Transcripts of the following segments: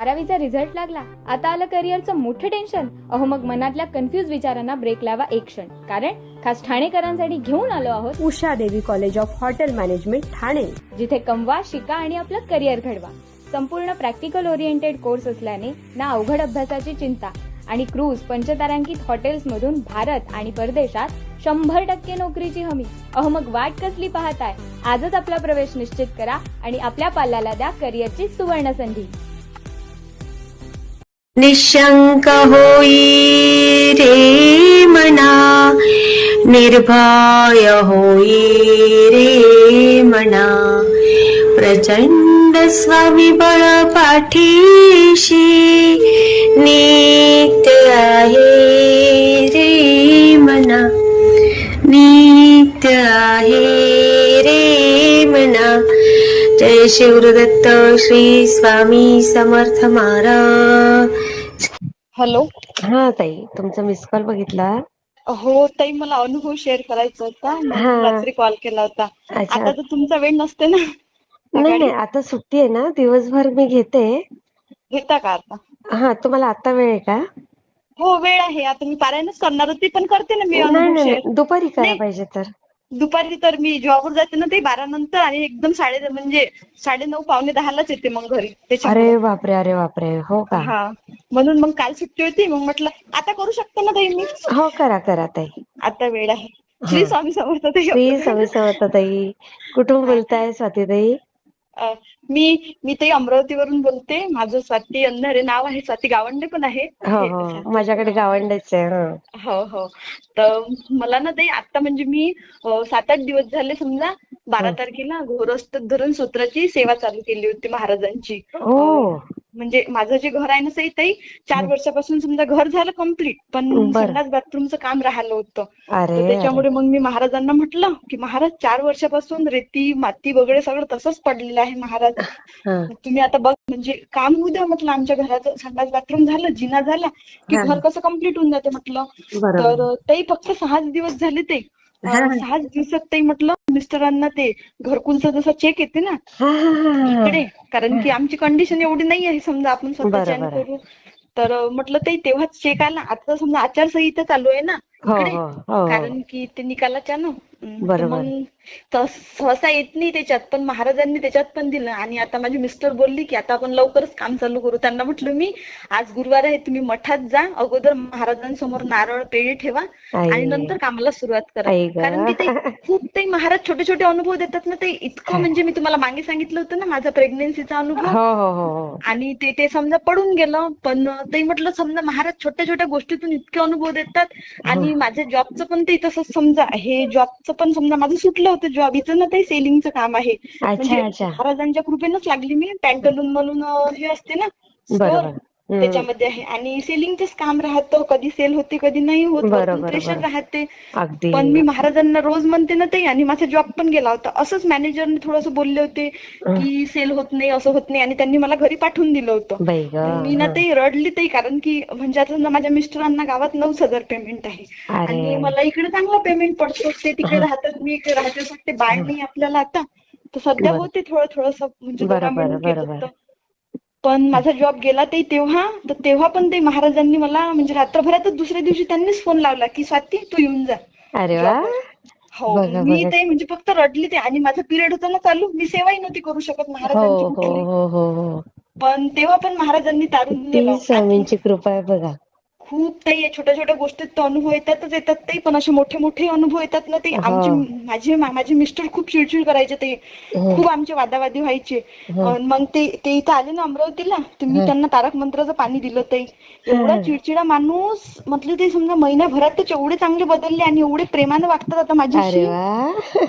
12वीचा result लागला, आता आलं करिअरचं मोठं टेन्शन. अहो मग मनातल्या कन्फ्युज विचारांना ब्रेक लावा एक क्षण. कारण खास ठाणेकरांसाठी घेऊन आलो आहोत उषा देवी college of hotel management Thane, जिथे कमवा, शिका आणि आपलं करिअर घडवा. संपूर्ण प्रॅक्टिकल ओरिएंटेड कोर्स असल्याने ना अवघड अभ्यासाची चिंता आणि क्रूज पंचतारांकित हॉटेल्समधून भारत आणि परदेशात 100% नोकरीची हमी. अहो मग वाट कसली पाहताय? आजच आपला प्रवेश निश्चित करा आणि आपल्या पाल्याला द्या करिअरची सुवर्ण संधी. निशंक होई रे मना, निर्भय होई रे मना, प्रचंड स्वविबळ पाठीशी नित्य आहे रे मना, नित्य आहे रे मना. जय शिवदत्त श्री स्वामी समर्थ महाराज. हॅलो. हा ताई, तुमचा मिस कॉल बघितला. हो ताई, मला अनुभव शेअर करायचा होता म्हणून रात्री कॉल केला होता. अच्छा. आता तर तुमचा वेळ नसते ना? नाही नाही, आता सुट्टी आहे ना, दिवसभर मी घेते. घेता का आता? हा, तुम्हाला आता वेळ आहे का? हो वेळ आहे. आता मी पारायणच करणार होती, पण करते ना मी नाही अनुभव नाही शेअर. नाही, दुपारी करा नाही. पाहिजे तर. दुपारी तर मी जॉबवर जाते ना ते 12 नंतर, आणि एकदम 9:30 पावणे 10लाच येते मग घरी. त्याच्यामुळे अरे बापरे, अरे बापरे, हो का? हा, म्हणून मग काल सुट्टी होती, मग म्हटलं आता करू शकते ना ताई मी. हो, करा करा ताई. आता वेळ आहे. श्री स्वामी समर्थ ताई. श्री स्वामी समर्थ ताई. कुठून बोलताय स्वाती ताई? मी ताई अमरावतीवरून बोलते. माझं स्वाती अंधारे नाव आहे. स्वाती गावंडे पण आहे. हो हो, माझ्याकडे गावंडेच आहे. हो हो. तर मला ना ताई आता म्हणजे मी 7-8 दिवस झाले समजा 12 तारखेला घोरस्त धरून सूत्राची सेवा चालू केली होती महाराजांची. ओ, म्हणजे माझं जे घर आहे ना ताई 4 वर्षापासून समजा घर झालं कम्प्लीट, पण बरं. संडास बाथरूमचं काम राहिलं होतं. अरे तर त्याच्यामुळे मग मी महाराजांना म्हटलं की महाराज 4 वर्षापासून रेती माती वगैरे सगळं तसंच पडलेलं आहे महाराज. हा. तुम्ही आता बघ म्हणजे काम होऊ द्या म्हटलं, आमच्या घराचं संडास बाथरूम झालं, जिना झाला की हा. घर कसं कम्प्लीट होऊन जाते म्हटलं. बरोबर. तर ते फक्त 6 दिवस झाले ते. 6 दिवसात ते म्हटलं मिस्टरांना ते घरकुलचा जसा चेक येते ना हा हा हा इकडे, कारण की आमची कंडिशन एवढी नाही आहे समजा आपण स्वतःच्याने बरोबर आहे. करू. तर म्हटलं ते तेव्हाच चेक आला. आता समजा आचारसंहिता चालू आहे ना हो इकडे, हो हो, कारण की ते निकालाच्यानं. तर बरोबर. मग सहसा येत नाही त्याच्यात, पण महाराजांनी त्याच्यात पण दिलं. आणि आता माझे मिस्टर बोलले की आता आपण लवकरच काम चालू करू. त्यांना म्हटलं मी आज गुरुवार आहे, तुम्ही मठात जा, अगोदर महाराजांसमोर नारळ पेढे ठेवा आई, आणि नंतर कामाला सुरुवात करा. आई ग. कारण की ते खूप ते महाराज छोटे छोटे अनुभव देतात ना ते. इतकं म्हणजे मी तुम्हाला मागे सांगितलं होतं ना माझा प्रेग्नन्सीचा अनुभव, हो हो हो, आणि ते समजा पडून गेलं. पण ते म्हटलं समजा महाराज छोट्या छोट्या गोष्टीतून इतके अनुभव देतात. आणि माझ्या जॉबचं पण ते तसंच समजा, हे जॉबचं पण समजा माझं सुटलं होतं जॉब, इथं ना ते सेलिंगचं काम आहे. म्हणजे अच्छा. महाराजांच्या कृपेनंच लागली मी. पॅन्टलून म्हणून हे असते ना स्टोअर, बरोबर. त्याच्यामध्ये आहे. आणि सेलिंगचंच काम राहतं, कधी सेल होते कधी नाही होत, वरतून प्रेशर राहते. अगदी. पण मी महाराजांना रोज म्हणते ना ते, आणि माझा जॉब पण गेला होता. असंच मॅनेजरने थोडंसं बोलले होते की सेल होत नाही, असं होत नाही, आणि त्यांनी मला घरी पाठवून दिलं होतं. बाई ग. मी ना ते रडली ते, कारण की म्हणजे आता समजा माझ्या मिस्टरांना गावात 9,000 पेमेंट आहे अरे. आणि मला इकडे चांगला पेमेंट पडतो. ते तिकडे राहतात, मी इकडे राहते. ते बाळ नाही आपल्याला आता, तर सध्या होते थोडंसं म्हणजे दोघा मिळून केलं होतं. पण माझा जॉब गेला ते तेव्हा पण ते महाराजांनी मला म्हणजे रात्रभरातच दुसऱ्या दिवशी त्यांनीच फोन लावला की स्वाती तू येऊन जा. अरे वा. हो, मी ते म्हणजे फक्त रडली ते. आणि माझा पिरियड होता ना चालू, मी सेवाही नव्हती करू शकत महाराजांची हो कुठली. हो हो हो, पण तेव्हा पण महाराजांनी तारून नेलं. ती स्वामींची कृपा आहे बघा. खूप काही छोट्या छोट्या गोष्टीत तो अनुभव येतात ते, पण असे मोठे मोठे अनुभव येतात ना ते. माझे मिस्टर खूप चिडचिड करायचे ते, खूप आमचे वादावादी व्हायचे. मग ते इथं आले ना अमरावतीला, तर मी त्यांना तारक मंत्राचं पाणी दिलं ते. एवढा चिडचिडा माणूस, म्हटलं ते समजा महिन्याभरात ते एवढे चांगले बदलले आणि एवढे प्रेमाने वागतात आता माझ्याशी.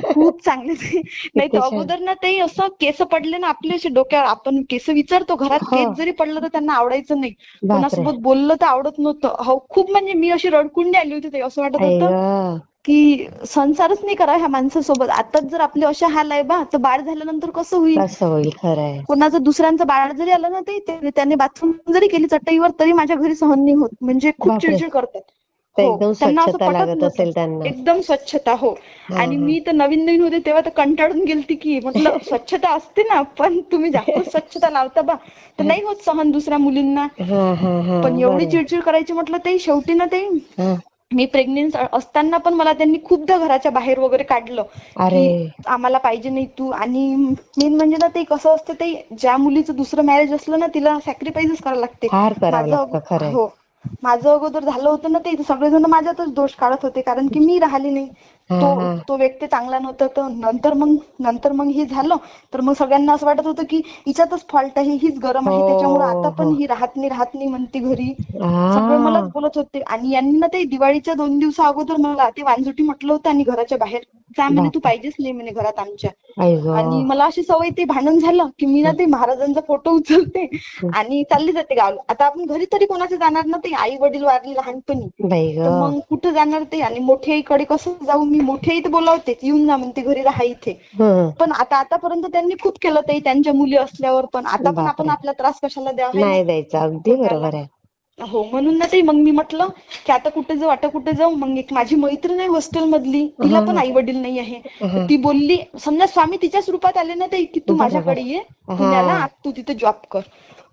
खूप चांगले ते. नाही तर अगोदर ना ते असं केस पडले ना आपले असे डोक्यावर, आपण केस विचारतो घरात, केस जरी पडलं तर त्यांना आवडायचं नाही, कोणासोबत बोललं तर आवडत नव्हतं. हो, खूप म्हणजे मी अशी रडकुंडी आली होती ते. असं वाटत होतं की संसारच नाही करा ह्या माणसासोबत. आताच जर आपले अशा हाल आहे बा, तर बाळ झाल्यानंतर कसं होईल. खरंय. कोणाचं दुसऱ्यांचं बाळ जरी आलं ना ते, त्याने बाथरूम जरी केली चटईवर तरी माझ्या घरी सहन नाही होत. म्हणजे खूप चिडचिड करतात. तर हो, एकदम त्यांना असं स्वच्छता पटत लागत नव्हतं. असेल त्यांना. एकदम स्वच्छता. हो. हा, आणि हा. मी तर नवीन नवीन होते तेव्हा तर कंटाळून गेलती की म्हटलं स्वच्छता असते ना, पण तुम्ही जास्त स्वच्छता लावता बा, तर नाही होत सहन दुसऱ्या मुलींना. हा हा हा पण एवढी बरोबर. चिडचिड करायची म्हटलं ते शेवटी ना ते हा. मी प्रेग्नेंट असताना पण मला त्यांनी खूपदा घराच्या बाहेर वगैरे काढलं अरे की आम्हाला पाहिजे नाही तू. आणि मेन म्हणजे ना ते कसं असतं ते ज्या मुलीचं दुसरं मॅरेज असलं ना तिला सॅक्रिफाईसच करावं लागते. फार करावं माझं लागतं खरंय. हो, माझं अगोदर झालं होतं ना ते सगळेजण माझ्यातच दोष काढत होते कारण की मी राहिली नाही. हा तो हा तो व्यक्ती चांगला नव्हता. तर नंतर मग हे झालं तर मग सगळ्यांना असं वाटत होतं की हिच्यातच फॉल्ट आहे, हीच गरम आहे, त्याच्यामुळे आता हो पण हो. ही राहत नाही म्हणते घरी. सगळे हा. मलाच बोलत होते. आणि यांनी ना ते दिवाळीच्या 2 दिवसा अगोदर मला ते वांजुटी म्हटलं होतं आणि घराच्या बाहेर जा म्हणे, तू बापरे. पाहिजेच नाही म्हणे घरात आमच्या. आई आणि गं. मला अशी सवय ते भांडण झालं की मी ना ते महाराजांचा फोटो उचलते आणि चालली जाते गावाला. आता आपण घरी तरी कोणाचे जाणार ना, ते आई वडील वारले लहानपणी, बाई तर गं. मग कुठं जाणार ते. आणि मोठ्या आईकडे कसं जाऊ मी, मोठ्या आई तर बोलावते येऊन जा म्हणते घरी राहा इथे. हं. पण आतापर्यंत त्यांनी खूप केलं ते त्यांच्या मुली असल्यावर, पण आता पण आपण बापरे. आपला त्रास कशाला द्यावा आहे ना नाही द्यायचं. अगदी कोणाला. बरोबर आहे. हो, म्हणून ना ते मग मी म्हटलं की आता कुठे जाऊ. मग एक माझी मैत्रीण आहे हॉस्टेल मधली, तिला हा पण आई वडील नाही आहे. तर हा. ती बोलली, समजा स्वामी तिच्याच रूपात आले ना ते, की तू बरोबर. माझ्याकडे ये हा पुण्याला, तू तिथे जॉब कर.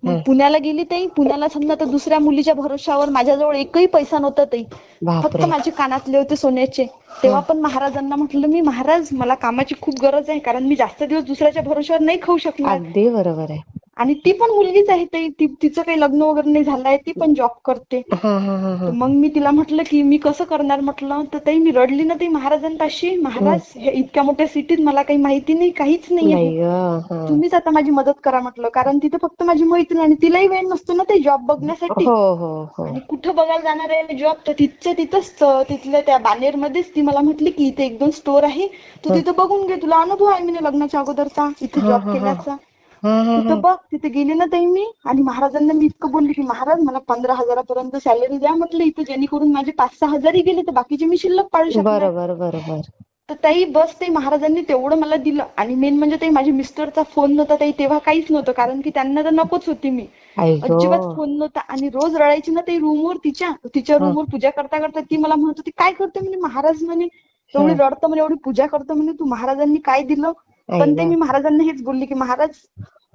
मग हा. पुण्याला गेली ताई. पुण्याला समजा तर दुसऱ्या मुलीच्या भरोश्यावर माझ्याजवळ एकही पैसा नव्हता ताई. फक्त बापरे. माझे कानातले होते सोन्याचे. हा. तेव्हा पण महाराजांना म्हटलं मी, महाराज मला कामाची खूप गरज आहे कारण मी जास्त दिवस दुसऱ्याच्या भरोश्यावर नाही खाऊ शकणार. अगदी बरोबर आहे. आणि ती पण मुलगीच आहे ताई, तिचं काही लग्न वगैरे नाही झालंय, ती पण जॉब करते. हा हा हा हा. तर मग मी तिला म्हटलं की मी कसं करणार म्हटलं. तर ताई मी रडली ना ते महाराजांपाशी, महाराज हे इतक्या मोठ्या सिटीत मला काही माहिती नाही, काहीच नाही आहे, बाई गं. हा. तुम्हीच आता माझी मदत करा म्हटलं. कारण तिथे फक्त माझी मैत्रीण आणि तिलाही वेळ नसतो ना ते जॉब बघण्यासाठी. हो हो हो. आणि कुठं बघायला जाणार आहे जॉब, तर तिथंच तिथल्या त्या बानेरमध्येच ती मला म्हटली की इथे 1-2 स्टोर आहे, तू तिथं बघून घे, तुला अनुभव आहे म्हणे लग्नाच्या अगोदरचा इथे हा जॉब हा हा केल्याचा. हा हा हा. तिथं बघ. तिथे गेली ना ताई मी, आणि महाराजांना मी इतकं बोलली की महाराज मला 15,000 सॅलरी द्या म्हटलं इथं, जेणेकरून माझे 5-6 हजार गेले तर बाकीचे मी शिल्लक पाडू शकणार. बरोबर बरोबर. तर ताई बस ते महाराजांनी तेवढं मला दिलं. आणि मेन म्हणजे ताई माझ्या मिस्टरचा फोन नव्हता ताई तेव्हा, काहीच नव्हतं, कारण की त्यांना तर नकोच होती मी. आई अजिबात गं. फोन नव्हता. आणि रोज रडायची ना ते रूमवर, तिच्या हा रूमवर पूजा करता करता ती मला म्हणत होती काय करते म्हणे महाराज म्हणे, हा. एवढी रडतं म्हणे, एवढी पूजा करतो म्हणे तू, महाराजांनी काय दिलं. आई पण ते गं. मी महाराजांना हेच बोलली की महाराज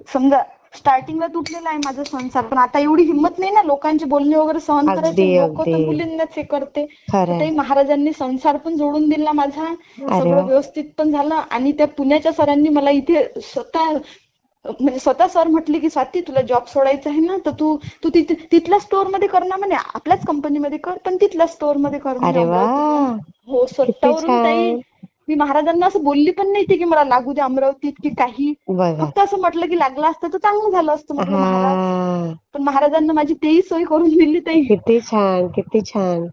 समजा स्टार्टिंगला तुटलेला आहे माझा संसार, पण आता एवढी हिंमत नाही ना लोकांचे बोलणे वगैरे सहन अगदी करायचे, लोक तर अगदी मुलींनाच हे करते. तर खरंय. ते महाराजांनी संसार पण जोडून दिला माझा, अरे सगळं वा. व्यवस्थित पण झालं. आणि त्या पुण्याच्या सरांनी मला इथे स्वतः सर म्हटले की स्वाती तुला जॉब सोडायचा आहे ना, तर तू तिथल्या स्टोअर मध्ये कर ना म्हणे, आपल्याच कंपनीमध्ये कर पण तिथल्या स्टोअर मध्ये कर म्हणे अरे वा. अमरावतीला. हो, किती स्वतःवरून ताई. छान. मी महाराजांना असं बोलली पण नाही की मला लागू दे अमरावतीत की काही, बघा. फक्त असं म्हटलं की लागलं असतं तर चांगलं झालं असतं म्हटलं महाराज. हा. पण महाराजांना माझी तेही सोय करून दिली ताई. किती छान किती छान.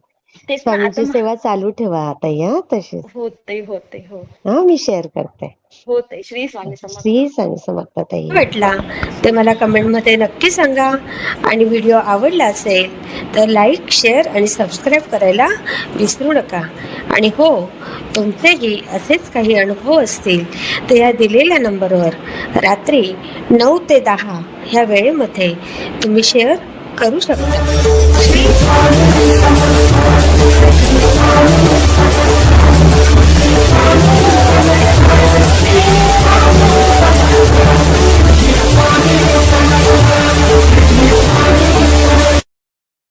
तेच ना आता स्वामींची सेवा चालू ठेवा आता या तशीच. होते हो हा मी शेअर करते. होते. श्री स्वामी समर्थ. श्री स्वामी समर्थ ताई. भेटला ते मला कमेंटमध्ये नक्की सांगा. आणि व्हिडिओ आवडला असेल तर लाईक, शेअर आणि सबस्क्राईब करायला विसरू नका. आणि हो, तुमचेही असेच काही अनुभव असतील तर या दिलेल्या नंबरवर रात्री 9 ते 10 ह्या वेळेमध्ये तुम्ही शेअर करू शकता.